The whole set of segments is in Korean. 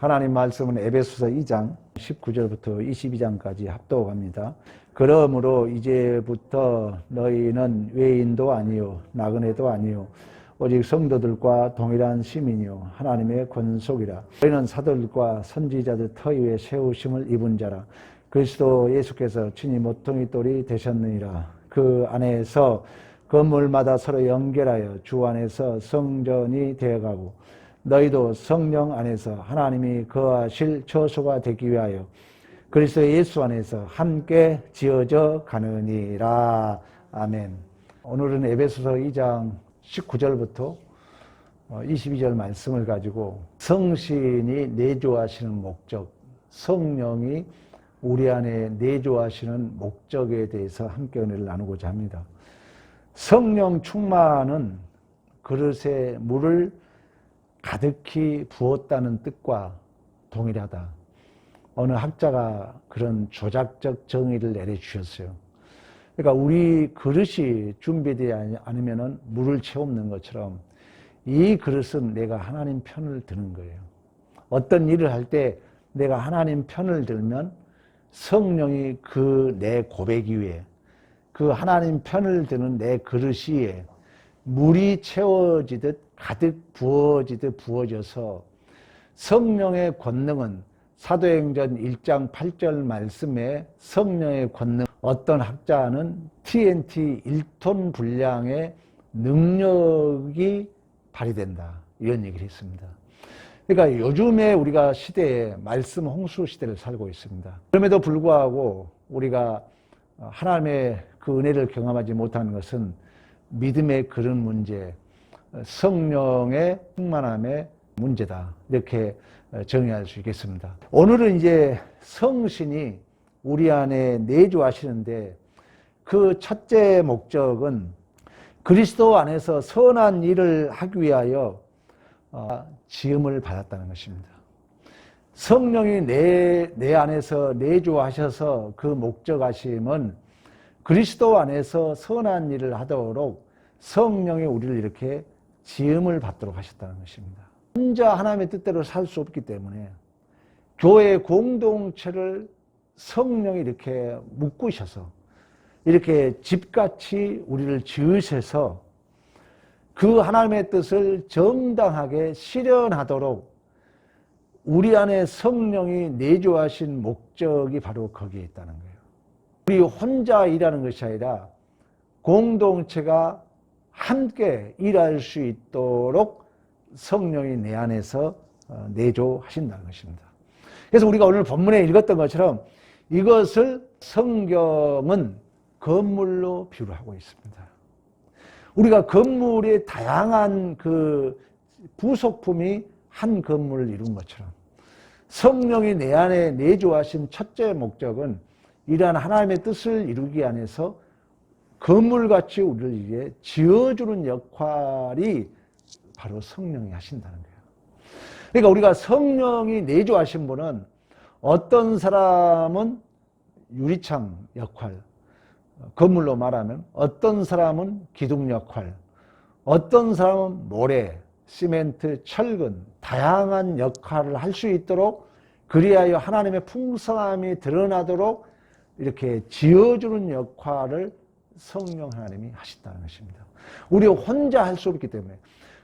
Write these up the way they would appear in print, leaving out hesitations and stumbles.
하나님 말씀은 에베소서 2장 19절부터 22장까지 합독합니다. 그러므로 이제부터 너희는 외인도 아니요 나그네도 아니요 오직 성도들과 동일한 시민이요 하나님의 권속이라. 너희는 사도들과 선지자들 터 위에 세우심을 입은 자라. 그리스도 예수께서 친히 모퉁이 돌이 되셨느니라. 그 안에서 건물마다 서로 연결하여 주 안에서 성전이 되어가고 너희도 성령 안에서 하나님이 거하실 처소가 되기 위하여 그리스도 예수 안에서 함께 지어져 가느니라. 아멘. 오늘은 에베소서 2장 19절부터 22절 말씀을 가지고 성신이 내조하시는 목적, 성령이 우리 안에 내조하시는 목적에 대해서 함께 은혜를 나누고자 합니다. 성령 충만은 그릇에 물을 가득히 부었다는 뜻과 동일하다. 어느 학자가 그런 조작적 정의를 내려주셨어요. 그러니까 우리 그릇이 준비되지 않으면 물을 채우는 것처럼 이 그릇은 내가 하나님 편을 드는 거예요. 어떤 일을 할 때 내가 하나님 편을 들면 성령이 그 내 고백 위에 그 하나님 편을 드는 내 그릇 위에 물이 채워지듯 가득 부어지듯 부어져서 성령의 권능은 사도행전 1장 8절 말씀에 성령의 권능, 어떤 학자는 TNT 1톤 분량의 능력이 발휘된다 이런 얘기를 했습니다. 그러니까 요즘에 우리가 시대에 말씀 홍수 시대를 살고 있습니다. 그럼에도 불구하고 우리가 하나님의 그 은혜를 경험하지 못하는 것은 믿음의 그런 문제, 성령의 충만함의 문제다 이렇게 정의할 수 있겠습니다. 오늘은 이제 성신이 우리 안에 내주하시는데 그 첫째 목적은 그리스도 안에서 선한 일을 하기 위하여 지음을 받았다는 것입니다. 성령이 내 안에서 내주하셔서 그 목적하심은 그리스도 안에서 선한 일을 하도록 성령이 우리를 이렇게 지음을 받도록 하셨다는 것입니다. 혼자 하나님의 뜻대로 살 수 없기 때문에 교회 공동체를 성령이 이렇게 묶으셔서 이렇게 집같이 우리를 지으셔서 그 하나님의 뜻을 정당하게 실현하도록 우리 안에 성령이 내주하신 목적이 바로 거기에 있다는 거예요. 우리 혼자 일하는 것이 아니라 공동체가 함께 일할 수 있도록 성령이 내 안에서 내조하신다는 것입니다. 그래서 우리가 오늘 본문에 읽었던 것처럼 이것을 성경은 건물로 비유를 하고 있습니다. 우리가 건물의 다양한 그 부속품이 한 건물을 이룬 것처럼 성령이 내 안에 내조하신 첫째 목적은 이러한 하나님의 뜻을 이루기 위해서 건물같이 우리를 위해 지어주는 역할이 바로 성령이 하신다는 거예요. 그러니까 우리가 성령이 내조하신 분은 어떤 사람은 유리창 역할, 건물로 말하면 어떤 사람은 기둥 역할, 어떤 사람은 모래, 시멘트, 철근, 다양한 역할을 할 수 있도록 그리하여 하나님의 풍성함이 드러나도록 이렇게 지어주는 역할을 성령 하나님이 하신다는 것입니다. 우리 혼자 할 수 없기 때문에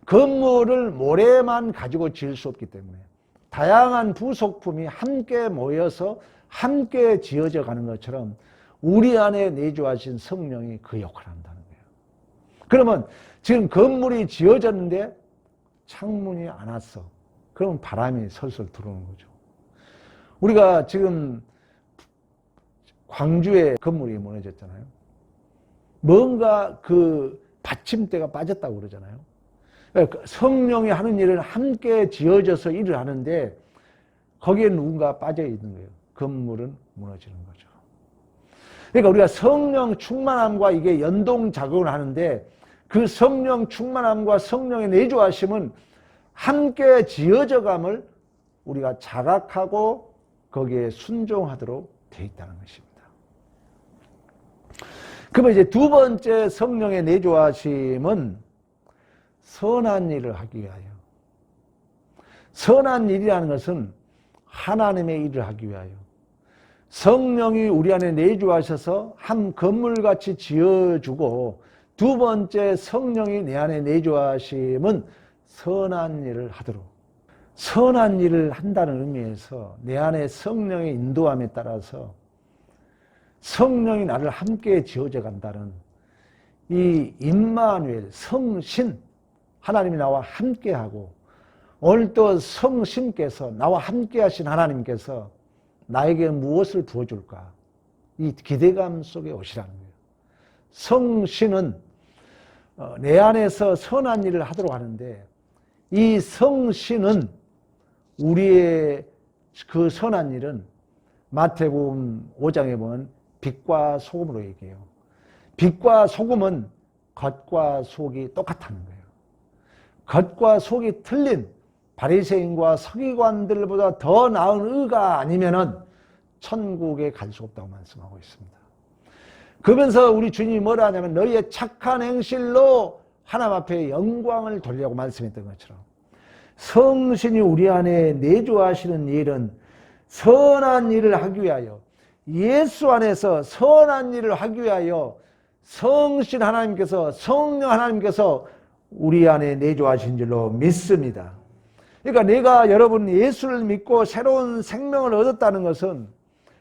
건물을 모래만 가지고 지을 수 없기 때문에 다양한 부속품이 함께 모여서 함께 지어져 가는 것처럼 우리 안에 내주하신 성령이 그 역할을 한다는 거예요. 그러면 지금 건물이 지어졌는데 창문이 안 왔어. 그러면 바람이 설설 들어오는 거죠. 우리가 지금 광주에 건물이 무너졌잖아요. 뭔가 그 받침대가 빠졌다고 그러잖아요. 성령이 하는 일을 함께 지어져서 일을 하는데 거기에 누군가 빠져 있는 거예요. 건물은 무너지는 거죠. 그러니까 우리가 성령 충만함과 이게 연동작용을 하는데 그 성령 충만함과 성령의 내주하심은 함께 지어져감을 우리가 자각하고 거기에 순종하도록 되어 있다는 것입니다. 그러면 이제 두 번째 성령의 내조하심은 선한 일을 하기 위하여. 선한 일이라는 것은 하나님의 일을 하기 위하여 성령이 우리 안에 내주하셔서 한 건물같이 지어주고, 두 번째 성령이 내 안에 내주하심은 선한 일을 하도록, 선한 일을 한다는 의미에서 내 안에 성령의 인도함에 따라서 성령이 나를 함께 지어져 간다는 이 임마누엘, 성신, 하나님이 나와 함께하고, 오늘 또 성신께서, 나와 함께 하신 하나님께서 나에게 무엇을 부어줄까, 이 기대감 속에 오시라는 거예요. 성신은 내 안에서 선한 일을 하도록 하는데, 이 성신은 우리의 그 선한 일은 마태복음 5장에 보면 빛과 소금으로 얘기해요. 빛과 소금은 겉과 속이 똑같다는 거예요. 겉과 속이 틀린 바리새인과 서기관들보다 더 나은 의가 아니면은 천국에 갈 수 없다고 말씀하고 있습니다. 그러면서 우리 주님이 뭐라 하냐면 너희의 착한 행실로 하나님 앞에 영광을 돌리라고 말씀했던 것처럼, 성신이 우리 안에 내주하시는 일은 선한 일을 하기 위하여, 예수 안에서 선한 일을 하기 위하여 성신 하나님께서, 성령 하나님께서 우리 안에 내주하신 줄로 믿습니다. 그러니까 내가 여러분 예수를 믿고 새로운 생명을 얻었다는 것은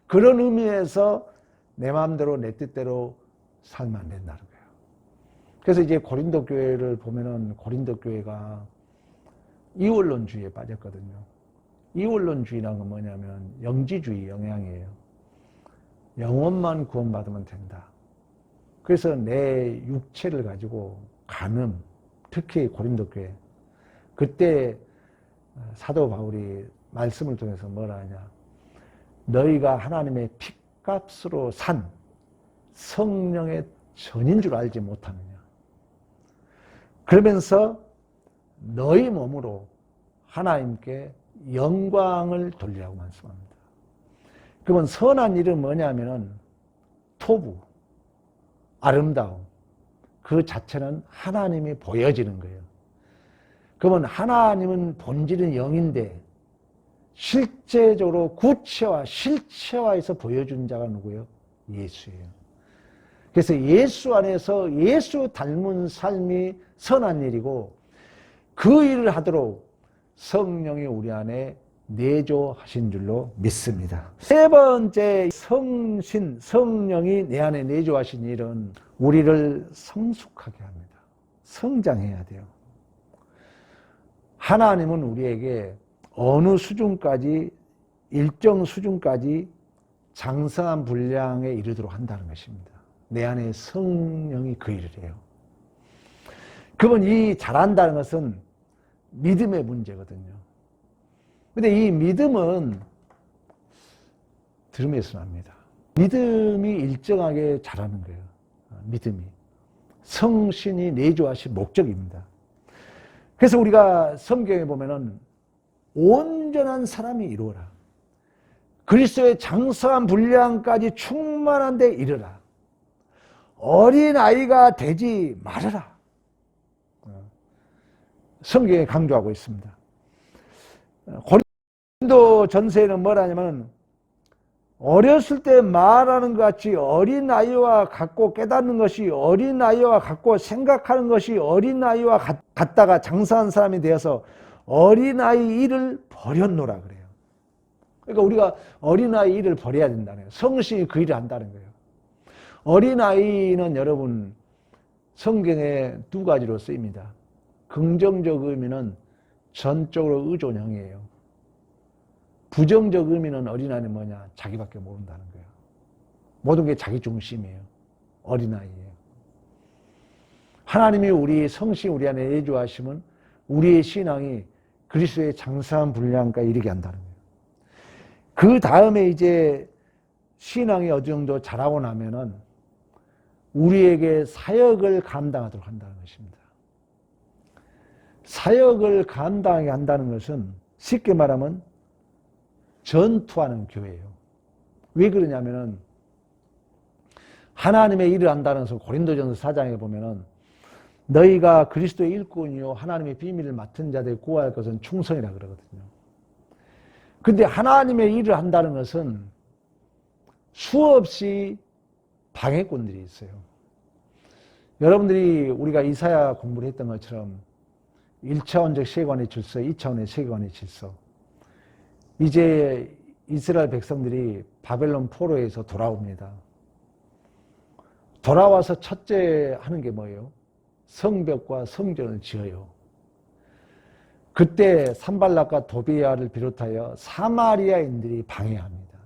그런 의미에서 내 마음대로 내 뜻대로 살면 안 된다는 거예요. 그래서 이제 고린도 교회를 보면은 고린도 교회가 이원론주의에 빠졌거든요. 이원론주의라는 건 뭐냐면 영지주의 영향이에요. 영혼만 구원받으면 된다. 그래서 내 육체를 가지고 간음, 특히 고린도 교회, 그때 사도 바울이 말씀을 통해서 뭐라 하냐, 너희가 하나님의 핏값으로 산 성령의 전인 줄 알지 못하느냐. 그러면서 너희 몸으로 하나님께 영광을 돌리라고 말씀합니다. 그러면 선한 일은 뭐냐면은 토부, 아름다움, 그 자체는 하나님이 보여지는 거예요. 그러면 하나님은 본질은 영인데 실제적으로 구체화, 실체화해서 보여준 자가 누구예요? 예수예요. 그래서 예수 안에서 예수 닮은 삶이 선한 일이고, 그 일을 하도록 성령이 우리 안에 내조하신 줄로 믿습니다. 세 번째, 성신, 성령이 내 안에 내조하신 일은 우리를 성숙하게 합니다. 성장해야 돼요. 하나님은 우리에게 어느 수준까지, 일정 수준까지 장성한 분량에 이르도록 한다는 것입니다. 내 안에 성령이 그 일을 해요. 그러면 이 잘한다는 것은 믿음의 문제거든요. 근데 이 믿음은 들음에서 납니다. 믿음이 일정하게 자라는 거예요. 믿음이. 성신이 내주하신 목적입니다. 그래서 우리가 성경에 보면은 온전한 사람이 이루어라. 그리스도의 장성한 분량까지 충만한 데 이르라. 어린아이가 되지 말아라. 성경에 강조하고 있습니다. 고린도 전서에는 뭐라냐면 어렸을 때 말하는 것 같이 어린아이와 같고 깨닫는 것이 어린아이와 같고 생각하는 것이 어린아이와 같다가 장사한 사람이 되어서 어린아이 일을 버렸노라 그래요. 그러니까 우리가 어린아이 일을 버려야 된다는 거예요. 성신이 그 일을 한다는 거예요. 어린아이는 여러분 성경에 두 가지로 쓰입니다. 긍정적 의미는 전적으로 의존형이에요. 부정적 의미는 어린아이는 뭐냐? 자기밖에 모른다는 거예요. 모든 게 자기 중심이에요. 어린아이예요. 하나님이 우리 성신 우리 안에 내주하시면 우리의 신앙이 그리스도의 장성한 분량까지 이르게 한다는 거예요. 그 다음에 이제 신앙이 어느 정도 자라고 나면은 우리에게 사역을 감당하도록 한다는 것입니다. 사역을 감당하게 한다는 것은 쉽게 말하면 전투하는 교회예요. 왜 그러냐면은 하나님의 일을 한다는 것을 고린도전서 4장에 보면은 너희가 그리스도의 일꾼이요 하나님의 비밀을 맡은 자들이 구할 것은 충성이라 그러거든요. 근데 하나님의 일을 한다는 것은 수없이 방해꾼들이 있어요. 여러분들이 우리가 이사야 공부를 했던 것처럼 1차원적 세계관의 질서, 2차원의 세계관의 질서. 이제 이스라엘 백성들이 바벨론 포로에서 돌아옵니다. 돌아와서 첫째 하는 게 뭐예요? 성벽과 성전을 지어요. 그때 산발락과 도비야를 비롯하여 사마리아인들이 방해합니다.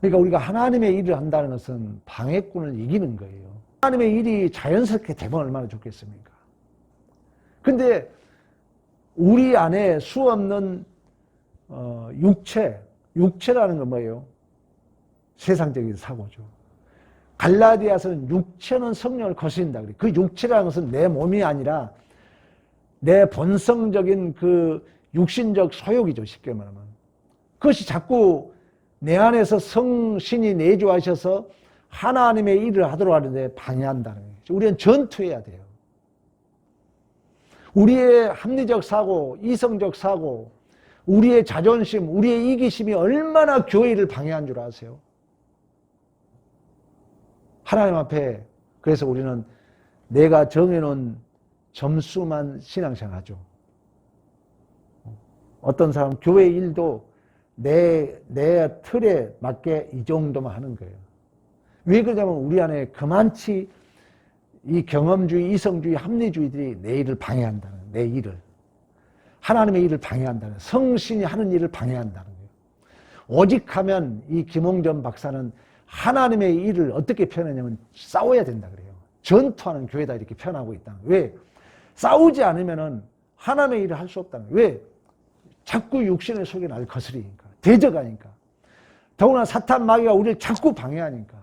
그러니까 우리가 하나님의 일을 한다는 것은 방해꾼을 이기는 거예요. 하나님의 일이 자연스럽게 되면 얼마나 좋겠습니까? 근데 우리 안에 수없는 육체라는 건 뭐예요? 세상적인 사고죠. 갈라디아서는 육체는 성령을 거스린다 그래요. 그 육체라는 것은 내 몸이 아니라 내 본성적인 그 육신적 소욕이죠. 쉽게 말하면. 그것이 자꾸 내 안에서 성신이 내주하셔서 하나님의 일을 하도록 하는데 방해한다는 거죠. 우리는 전투해야 돼요. 우리의 합리적 사고, 이성적 사고, 우리의 자존심, 우리의 이기심이 얼마나 교회 일을 방해한 줄 아세요? 하나님 앞에 그래서 우리는 내가 정해놓은 점수만 신앙생활 하죠. 어떤 사람 교회 일도 내 틀에 맞게 이 정도만 하는 거예요. 왜 그러냐면 우리 안에 그만치 이 경험주의, 이성주의, 합리주의들이 내 일을 방해한다는 거예요. 내 일을. 하나님의 일을 방해한다는 거예요. 성신이 하는 일을 방해한다는 거예요. 오직 하면 이 김홍전 박사는 하나님의 일을 어떻게 표현하냐면 싸워야 된다 그래요. 전투하는 교회다 이렇게 표현하고 있다는 거예요. 왜? 싸우지 않으면 하나님의 일을 할 수 없다는 거예요. 왜? 자꾸 육신의 속에 나를 거스리니까. 대적하니까. 더구나 사탄 마귀가 우리를 자꾸 방해하니까.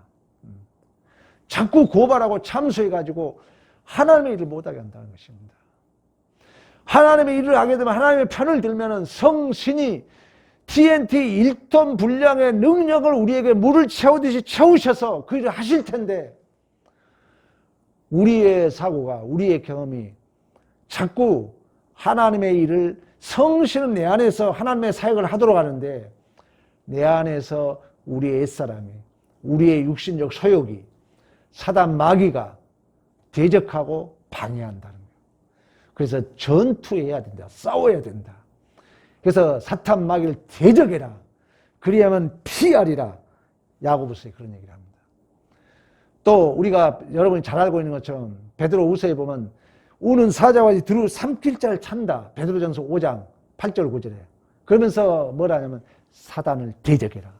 자꾸 고발하고 참수해가지고 하나님의 일을 못하게 한다는 것입니다. 하나님의 일을 하게 되면 하나님의 편을 들면 성신이 TNT 1톤 분량의 능력을 우리에게 물을 채우듯이 채우셔서 그 일을 하실 텐데 우리의 사고가, 우리의 경험이 자꾸 하나님의 일을 성신은 내 안에서 하나님의 사역을 하도록 하는데 내 안에서 우리의 옛사람이, 우리의 육신적 소욕이 사단 마귀가 대적하고 방해한다는 거예요. 그래서 전투해야 된다. 싸워야 된다. 그래서 사탄 마귀를 대적해라. 그리하면 피하리라. 야고보서에 그런 얘기를 합니다. 또 우리가 여러분이 잘 알고 있는 것처럼 베드로후서에 보면 우는 사자와 두루 삼킬 자를 찬다. 베드로전서 5장 8절 9절에. 그러면서 뭐라 하냐면 사단을 대적해라.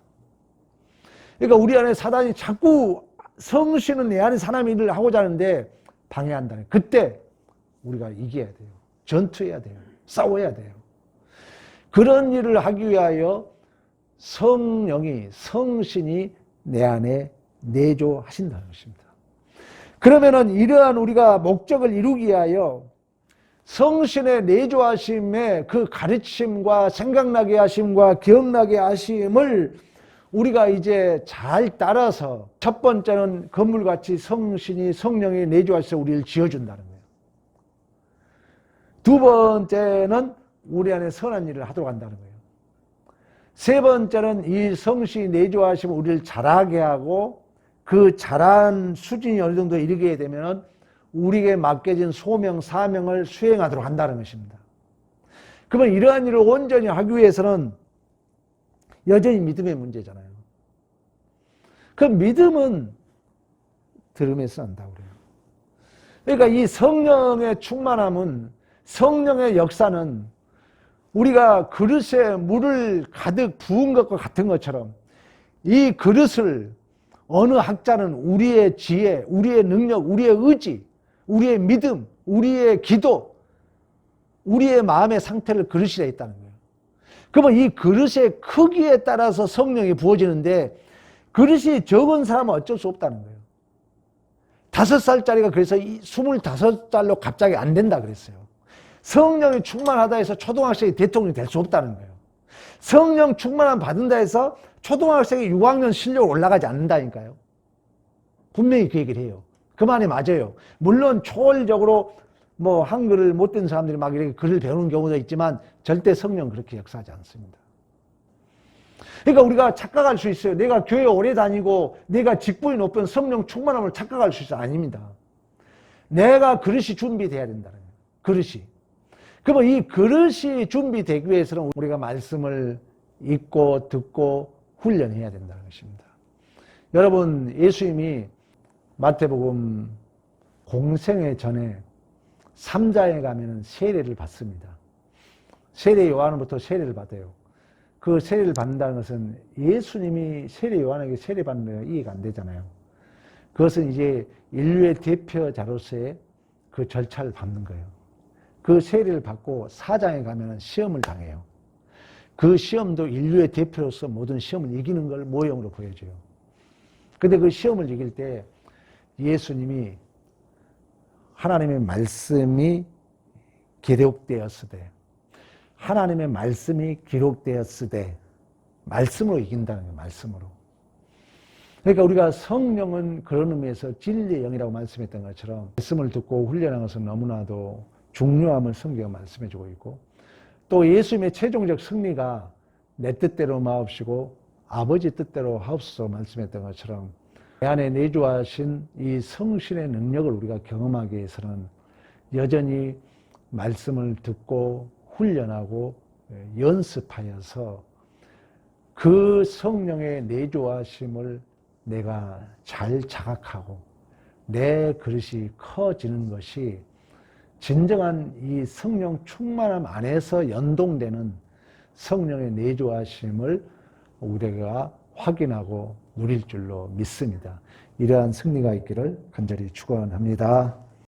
그러니까 우리 안에 사단이 자꾸 성신은 내 안에 사람의 일을 하고자 하는데 방해한다는. 그때 우리가 이겨야 돼요. 전투해야 돼요. 싸워야 돼요. 그런 일을 하기 위하여 성령이, 성신이 내 안에 내조하신다는 것입니다. 그러면은 이러한 우리가 목적을 이루기 위하여 성신의 내조하심의 그 가르침과 생각나게 하심과 기억나게 하심을 우리가 이제 잘 따라서 첫 번째는 건물같이 성신이 성령이 내조하셔서 우리를 지어준다는 거예요. 두 번째는 우리 안에 선한 일을 하도록 한다는 거예요. 세 번째는 이 성신이 내조하시면 우리를 자라게 하고 그 자란 수준이 어느 정도 이르게 되면 우리에게 맡겨진 소명, 사명을 수행하도록 한다는 것입니다. 그러면 이러한 일을 온전히 하기 위해서는 여전히 믿음의 문제잖아요. 그 믿음은 들음에서 난다고 그래요. 그러니까 이 성령의 충만함은, 성령의 역사는 우리가 그릇에 물을 가득 부은 것과 같은 것처럼 이 그릇을 어느 학자는 우리의 지혜, 우리의 능력, 우리의 의지, 우리의 믿음, 우리의 기도, 우리의 마음의 상태를 그릇이라 했다는 거예요. 그러면 이 그릇의 크기에 따라서 성령이 부어지는데 그릇이 적은 사람은 어쩔 수 없다는 거예요. 5살짜리가 그래서 25살로 갑자기 안 된다 그랬어요. 성령이 충만하다 해서 초등학생이 대통령이 될 수 없다는 거예요. 성령 충만함 받는다 해서 초등학생이 6학년 실력 올라가지 않는다니까요. 분명히 그 얘기를 해요. 그 말이 맞아요. 물론 초월적으로 뭐 한글을 못된 사람들이 막 이렇게 글을 배우는 경우도 있지만 절대 성령 그렇게 역사하지 않습니다. 그러니까 우리가 착각할 수 있어요. 내가 교회 오래 다니고 내가 직분이 높은 성령 충만함을 착각할 수 있어요. 아닙니다. 내가 그릇이 준비돼야 된다는 거예요. 그릇이. 그러면 이 그릇이 준비되기 위해서는 우리가 말씀을 읽고 듣고 훈련해야 된다는 것입니다. 여러분, 예수님이 마태복음 공생애 전에 3장에 가면 세례를 받습니다. 세례 요한으로부터 세례를 받아요. 그 세례를 받는다는 것은 예수님이 세례 요한에게 세례 받는 게 이해가 안 되잖아요. 그것은 이제 인류의 대표자로서의 그 절차를 밟는 거예요. 그 세례를 받고 4장에 가면 시험을 당해요. 그 시험도 인류의 대표로서 모든 시험을 이기는 걸 모형으로 보여줘요. 근데 그 시험을 이길 때 예수님이 하나님의 말씀이 기록되었으되 하나님의 말씀이 기록되었으되 말씀으로 이긴다는 거예요. 말씀으로. 그러니까 우리가 성령은 그런 의미에서 진리의 영이라고 말씀했던 것처럼 말씀을 듣고 훈련한 것은 너무나도 중요함을 성경은 말씀해주고 있고 또 예수님의 최종적 승리가 내 뜻대로 마옵시고 아버지 뜻대로 하옵소서 말씀했던 것처럼 내 안에 내주하신 이 성신의 능력을 우리가 경험하기 위해서는 여전히 말씀을 듣고 훈련하고 연습하여서 그 성령의 내주하심을 내가 잘 자각하고 내 그릇이 커지는 것이 진정한 이 성령 충만함 안에서 연동되는 성령의 내주하심을 우리가 확인하고 누릴 줄로 믿습니다. 이러한 승리가 있기를 간절히 축원합니다.